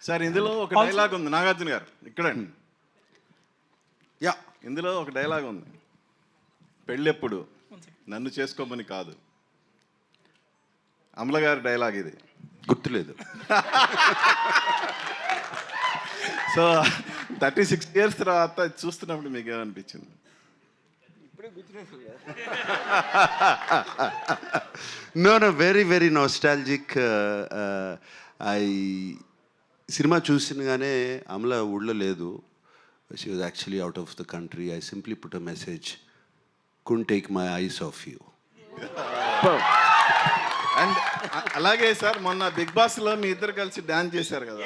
Sir ఇందులో ఒక dialogue ఉంది, నాగార్జున గారు ఇక్కడండి. యా, ఇందులో ఒక డైలాగ్ ఉంది, పెళ్ళెప్పుడు నన్ను చేసుకోమని కాదు. అమల గారి డైలాగ్ ఇది, గుర్తులేదు. సో 36 years తర్వాత చూస్తున్నప్పుడు మీకు ఏమనిపించింది? No very very nostalgic. సినిమా చూసినగానే అమల ఊళ్ళో లేదు. She was actually out of the country. I simply put a message, could take my eyes off you. And అలాగే సార్ మొన్న బిగ్ బాస్ లో మీ ఇద్దరు కలిసి డాన్స్ చేశారు కదా,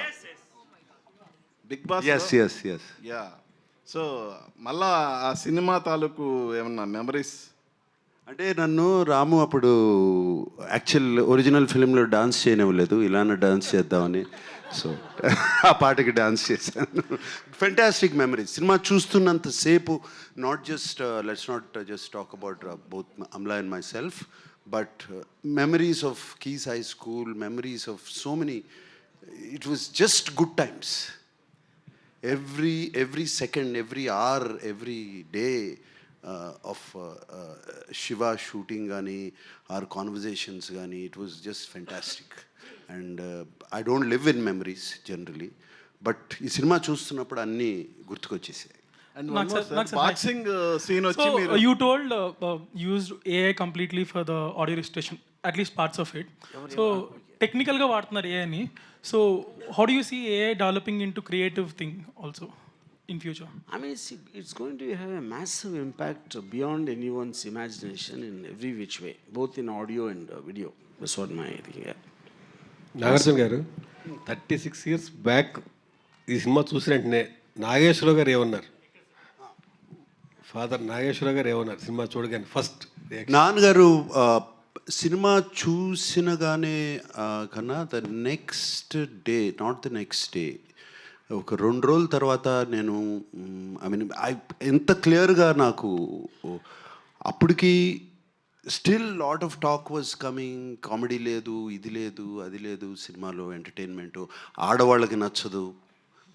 Bigg Boss. Yes yes yes. Ya, so మళ్ళా ఆ సినిమా తాలూకు ఏమన్నా మెమరీస్? అంటే నన్ను రాము అప్పుడు యాక్చువల్ ఒరిజినల్ ఫిలింలో డాన్స్ చేయనివ్వలేదు, ఇలానే డాన్స్ చేద్దామని. సో ఆ పాటకి డాన్స్ చేశాను. Fantastic memories. సినిమా చూస్తున్నంతసేపు not just let's not just talk about both Amala and myself, but memories of Keyes high school, memories of so many. It was just good times. every second, every hour, every day of Shiva shooting gani, our conversations gani, it was just fantastic. And I don't live in memories generally, but ee cinema చూస్తున్నప్పుడు అన్నీ గుర్తుకొచ్చేసాయి. And boxing scene వచ్చి you told used AI completely for the audio registration, at least parts of it. So technical గా వాడుతున్నారు AI ని. So how do you see AI developing into creative thing also in future? I mean, it's going to have a massive impact beyond anyone's imagination in every which way, both in audio and video. That's what my thing. Yeah. Nagarjuna గారు 36 years back ఈ cinema చూసిన వెంటనే నాగేశ్వరరావు గారు ఏమన్నారు? Father Nageswararao గారు ఏమన్నారు cinema చూడగానే first? నాన్నగారు సినిమా చూసినగానే కన్నా the next day, not the next day, ఒక 2 రోజుల తర్వాత నేను ఐ మీన్ ఎంత క్లియర్గా నాకు అప్పటికి still lot of talk was coming. Comedy లేదు, ఇది లేదు, అది లేదు సినిమాలో, ఎంటర్టైన్మెంటు ఆడవాళ్ళకి నచ్చదు,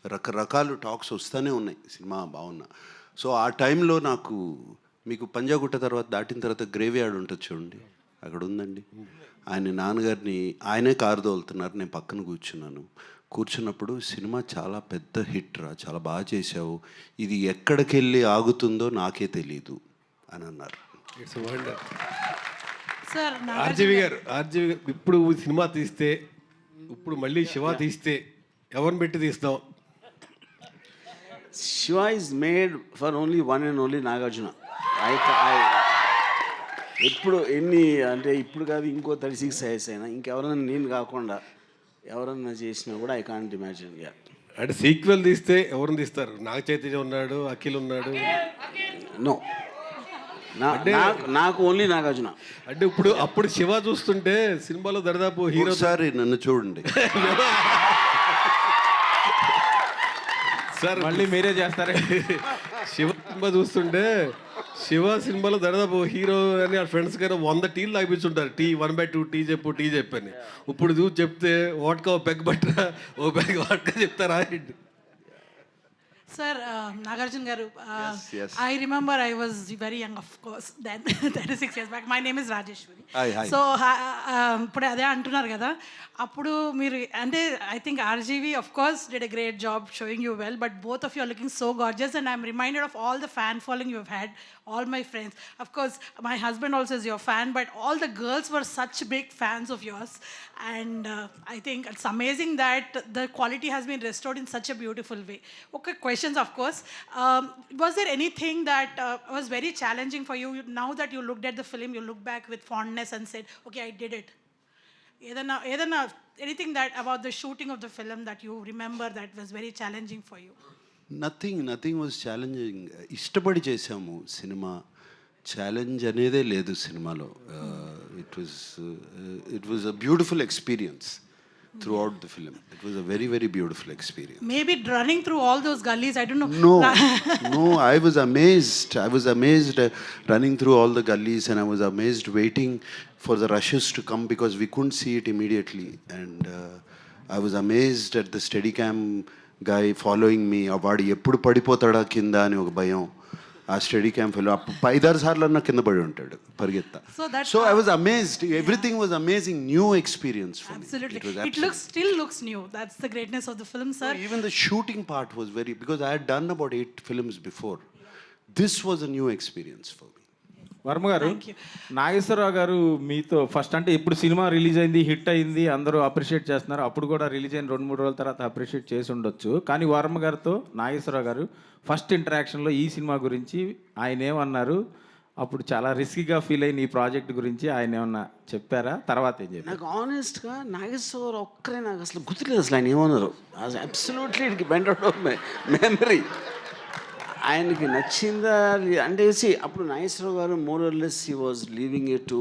రకరకాలు టాక్స్ వస్తూనే ఉన్నాయి సినిమా బాగున్నా. సో ఆ టైంలో నాకు, మీకు పంజాగుట్ట తర్వాత దాటిన తర్వాత గ్రేవ్ యార్డ్ ఉంటుంది చూడండి, అక్కడ ఉందండి. ఆయన నాన్నగారిని, ఆయనే కారు తోలుతున్నారు, నేను పక్కన కూర్చున్నప్పుడు సినిమా చాలా పెద్ద హిట్ రా, చాలా బాగా చేసావు, ఇది ఎక్కడికి వెళ్ళి ఆగుతుందో నాకే తెలీదు అని అన్నారు. It's wonder. సార్ ఆర్జీవి గారు ఇప్పుడు సినిమా తీస్తే, ఇప్పుడు మళ్ళీ శివ తీస్తే ఎవరిని పెట్టి తీస్తాం? Shiva is made for only one and only Nagarjuna. ఇప్పుడు ఎన్ని అంటే ఇప్పుడు కాదు, ఇంకో 36 years అయినా ఇంకెవరన్నా నేను కాకుండా ఎవరన్నా చేసినా కూడా ఐ కాంట్ ఇమాజిన్. అంటే సీక్వెల్ తీస్తే ఎవరిని తీస్తారు? నాగ చైతన్య ఉన్నాడు, అఖిల్ ఉన్నాడు. నో, నాకు ఓన్లీ నాగార్జున. అంటే అప్పుడు శివ చూస్తుంటే సినిమాలో దరిదాపు హీరో. సార్ నన్ను చూడండి సార్, మళ్ళీ మీరే చేస్తారా? శివ సినిమా చూస్తుంటే శివ సినిమాలో దాదాపు హీరో అని ఆ ఫ్రెండ్స్ కానీ 100 టీలు తాగిపించుంటారు. టీ 1/2 టీ చెప్పని. ఇప్పుడు చూసి చెప్తే వాట్కా ఓ పెగ్ బట్టరా, ఓ పెగ్ వాట్కా చెప్తారా? Sir, Nagarjuna garu, I remember I was very young, of course, then 36 years back. My name is Rajeshwari. Hi. So ఇప్పుడు అదే అంటున్నారు కదా, అప్పుడు మీరు అంటే I think RGV of course did a great job showing you well, but both of you are looking so gorgeous, and I'm reminded of all the fan following you have had, all my friends. Of course, my husband also is your fan, but all the girls were such big fans of yours, and I think it's amazing that the quality has been restored in such a beautiful way. Okay, questions of course. Was there anything that was very challenging for you now that you looked at the film, you look back with fondness and said, okay, I did it? Edana anything that about the shooting of the film that you remember that was very challenging for you? Nothing was challenging. ఇష్టపడి చేసాము cinema, challenge అనేదే లేదు సినిమాలో. It was a beautiful experience throughout the film. It was a very, very beautiful experience. Maybe running through all those gullies, I don't know. No, I was amazed running through all the gullies, and I was amazed waiting for the rushes to come because we couldn't see it immediately. And I was amazed at the steady cam guy following me. వాడు ఎప్పుడు పడిపోతాడా కింద అని ఒక భయం. ఆ study camp fellow 5-6 సార్లు అన్న కింద పడి ఉంటాడు పరిగెత్తా. So I was amazed. Everything was amazing. New experience for me. Absolutely. It still looks new. That's the greatness of the film, sir. Even the shooting part was very, because I had done about 8 films before. This was a new experience for me. Varma గారు, Thank you. Nageswararao గారు మీతో first అంటే ఇప్పుడు cinema release అయింది, hit అయింది, అందరూ appreciate చేస్తున్నారు. అప్పుడు కూడా రిలీజ్ అయిన 2-3 రోజుల తర్వాత అప్రిషియేట్ చేసి ఉండొచ్చు. కానీ వర్మ గారితో నాగేశ్వరరావు గారు ఫస్ట్ ఇంటరాక్షన్లో ఈ సినిమా గురించి ఆయన ఏమన్నారు? అప్పుడు చాలా రిస్కీగా ఫీల్ అయిన ఈ ప్రాజెక్ట్ గురించి ఆయన ఏమన్నా చెప్పారా? తర్వాత ఏం చెప్పారు? నాకు ఆనెస్ట్గా నాగేశ్వర ఒక్కరే నాకు అసలు గుర్తులేదు అసలు ఆయన ఏమన్నారు. Absolutely it went out of my memory. ఆయనకి నచ్చిందా అంటే అప్పుడు నాగేశ్వరరావు గారు more or less he was leaving it to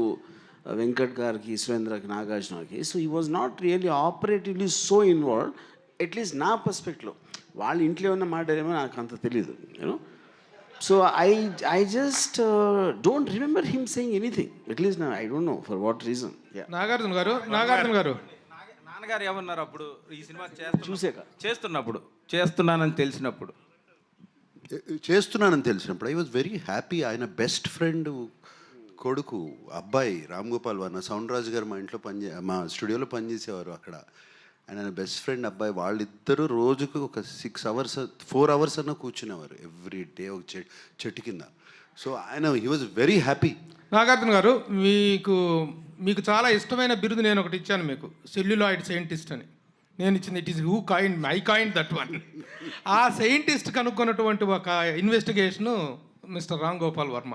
Venkat గారికి, సురేంద్రకి, నాగార్జునకి. So he was not really operatively so involved, at least నా పర్స్పెక్ట్లో. వాళ్ళ ఇంట్లో ఉన్న మాట ఏమో నాకు అంత తెలీదు, you know. So I just don't remember him saying anything, at least I don't know for what reason. Nagarjuna గారు నాన్నగారు ఏమన్నారు అప్పుడు ఈ సినిమా చూసాక చేస్తున్నానని తెలిసినప్పుడు? చేస్తున్నానని తెలిసినప్పుడు ఐ వాజ్ వెరీ హ్యాపీ. ఆయన బెస్ట్ ఫ్రెండ్ కొడుకు అబ్బాయి రామ్ గోపాల్ వర్మ, సౌండ్ రాజు గారు మా ఇంట్లో మా స్టూడియోలో పనిచేసేవారు అక్కడ. ఆయన బెస్ట్ ఫ్రెండ్ అబ్బాయి. వాళ్ళిద్దరూ రోజుకు ఒక 4 అవర్స్ అన్న కూర్చునేవారు ఎవ్రీ డే ఒక చెట్టు కింద. సో ఆయన he was very happy. Nagarjuna గారు, మీకు చాలా ఇష్టమైన బిరుదు నేను ఒకటి ఇచ్చాను మీకు, సెల్యులాయిడ్ సైంటిస్ట్ అని. నేను ఇచ్చింది it is who coin I coin that one. ఆ సైంటిస్ట్ కనుక్కున్నటువంటి ఒక ఇన్వెస్టిగేషను మిస్టర్ రామ్ గోపాల్ వర్మ.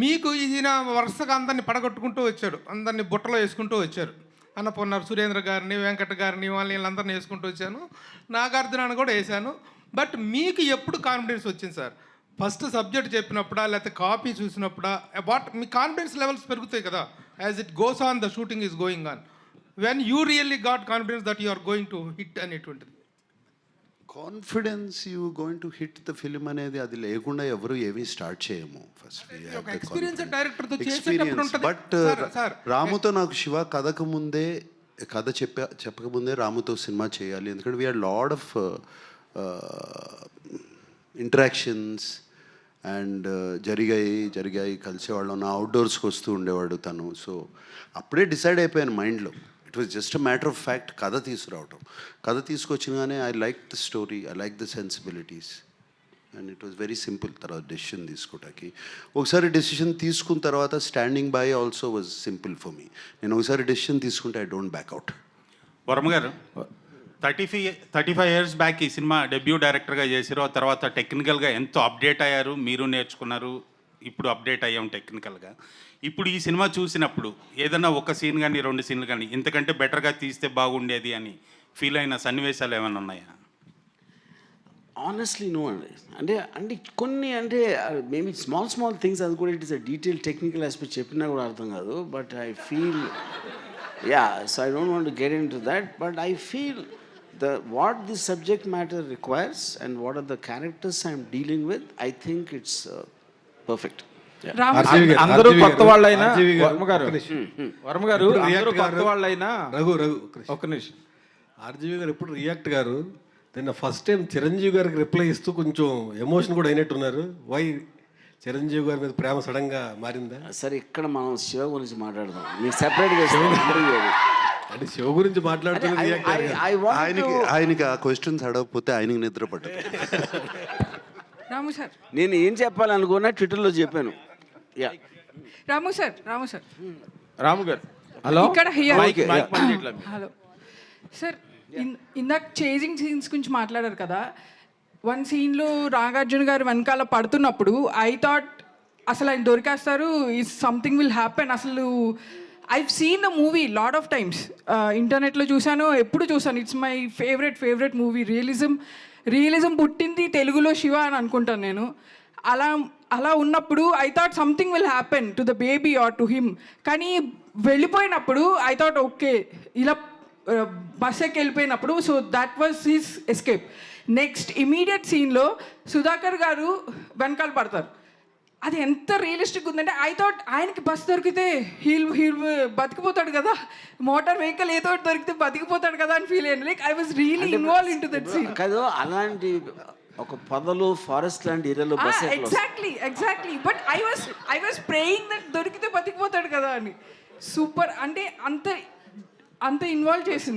మీకు ఈయన వరుసగా అందరినీ పడగొట్టుకుంటూ వచ్చాడు, అందరినీ బుట్టలో వేసుకుంటూ వచ్చారు. అన్నపూర్ణ సురేంద్ర గారిని, వెంకట గారిని, వీళ్ళందరినీ వేసుకుంటూ వచ్చాను, నాగార్జునాన్ని కూడా వేశాను. బట్ మీకు ఎప్పుడు కాన్ఫిడెన్స్ వచ్చింది సార్? ఫస్ట్ సబ్జెక్ట్ చెప్పినప్పుడా, లేకపోతే కాపీ చూసినప్పుడా? మీ కాన్ఫిడెన్స్ లెవెల్స్ పెరుగుతాయి కదా as it goes on, the shooting is going on. When you really got confidence that you are going to hit అనేటువంటిది? Confidence you going to hit the film అనేది అది లేకుండా ఎవరు ఏమీ స్టార్ట్ చేయము. ఫస్ట్ ఎక్స్పీరియన్స్ డైరెక్టర్తో చేసేటప్పుడు ఉంటుంది. బట్ రాముతో నాకు శివ కథ చెప్పకముందే రాముతో సినిమా చేయాలి, ఎందుకంటే we are lot of interactions and జరిగాయి కలిసేవాళ్ళం. నా అవుట్డోర్స్కి వస్తూ ఉండేవాడు తను. సో అప్పుడే డిసైడ్ అయిపోయాను మైండ్లో. It was just a matter of fact కథ తీసుకురావటం. కథ తీసుకొచ్చినగానే I like the story, I like the sensibilities and it was very simple. తర్వాత డెసిషన్ తీసుకోవటానికి ఒకసారి డెసిషన్ తీసుకున్న తర్వాత standing by also was simple for me. నేను ఒకసారి డెసిషన్ తీసుకుంటే ఐ డోంట్ బ్యాక్అవుట్. వర్మ గారు, 35 ఇయర్స్ బ్యాక్ ఈ సినిమా డెబ్యూ డైరెక్టర్గా చేశారు. ఆ తర్వాత టెక్నికల్గా ఎంతో అప్డేట్ అయ్యారు, మీరు నేర్చుకున్నారు, ఇప్పుడు అప్డేట్ అయ్యాం టెక్నికల్గా. ఇప్పుడు ఈ సినిమా చూసినప్పుడు ఏదైనా ఒక సీన్ కానీ 2 సీన్లు కానీ ఇంతకంటే బెటర్గా తీస్తే బాగుండేది అని ఫీల్ అయిన సన్నివేశాలు ఏమైనా ఉన్నాయా? ఆనెస్ట్లీ నో అండి. అంటే కొన్ని మేబీ స్మాల్ థింగ్స్, అది కూడా it is a detail technical aspect చెప్పినా కూడా అర్థం కాదు. But I feel so I don't want to get in to that. But I feel what the subject matter requires and what are the characters I'm dealing with, I think it's perfect. అందరూ కొత్త వాళ్ళైనా వర్మ గారు అందరూ కొత్త వాళ్ళైనా ఒక్క నిమిషం. RGV గారు ఎప్పుడు రియాక్ట్ గారు నిన్న ఫస్ట్ టైం చిరంజీవి గారికి రిప్లై ఇస్తూ కొంచెం ఎమోషన్ కూడా అయినట్టున్నారు. వై చిరంజీవి గారి మీద ప్రేమ సడన్గా మారిందా? సరే, ఇక్కడ మనం శివ గురించి మాట్లాడదాం. మీకు సెపరేట్గా అంటే శివ గురించి మాట్లాడుతున్నారు. ఆయనకి ఆ క్వశ్చన్స్ అడగకపోతే ఆయనకి నిద్ర పట్టదు. రాము సార్, నేను ఏం చెప్పాలనుకున్నా ట్విట్టర్లో చెప్పాను. రాము సార్ రాము గారు, హలో, ఇక్కడ హలో సార్, ఇందాక చేజింగ్ సీన్స్ గురించి మాట్లాడారు కదా. 1 సీన్లో నాగార్జున గారు వెనకాల పడుతున్నప్పుడు ఐ థాట్ అసలు ఆయన దొరికేస్తారు, ఈజ్ సంథింగ్ విల్ హ్యాపెన్. అసలు I've seen the movie lot of times, ఇంటర్నెట్లో చూశాను, ఎప్పుడు చూసాను. It's my favourite movie. Realism పుట్టింది తెలుగులో శివ అని అనుకుంటాను నేను. అలా ఉన్నప్పుడు I thought something will happen to the baby or to him. కానీ వెళ్ళిపోయినప్పుడు ఐ థాట్ ఓకే, ఇలా బస్ ఎక్కి వెళ్ళిపోయినప్పుడు so that was his escape. Next immediate సీన్లో సుధాకర్ గారు వెనకాల పడతారు. అది ఎంత రియలిస్టిక్ ఉందంటే ఐ థాట్ ఆయనకి బస్ దొరికితే హీల్ బతికిపోతాడు కదా, మోటార్ వెహికల్ ఏదో ఒకటి దొరికితే బతికిపోతాడు కదా అని ఫీల్ అయ్యాను. Like I was really involve in to that scene. కాదు అలాంటి ఒక పొదలు ఫారెస్ట్ లాంటి ఏరియాలో bus exactly but I was praying that దొరికితే బతికిపోతాడు కదా అని. సూపర్ అంటే అంత ఇన్వాల్వ్ చేసింది.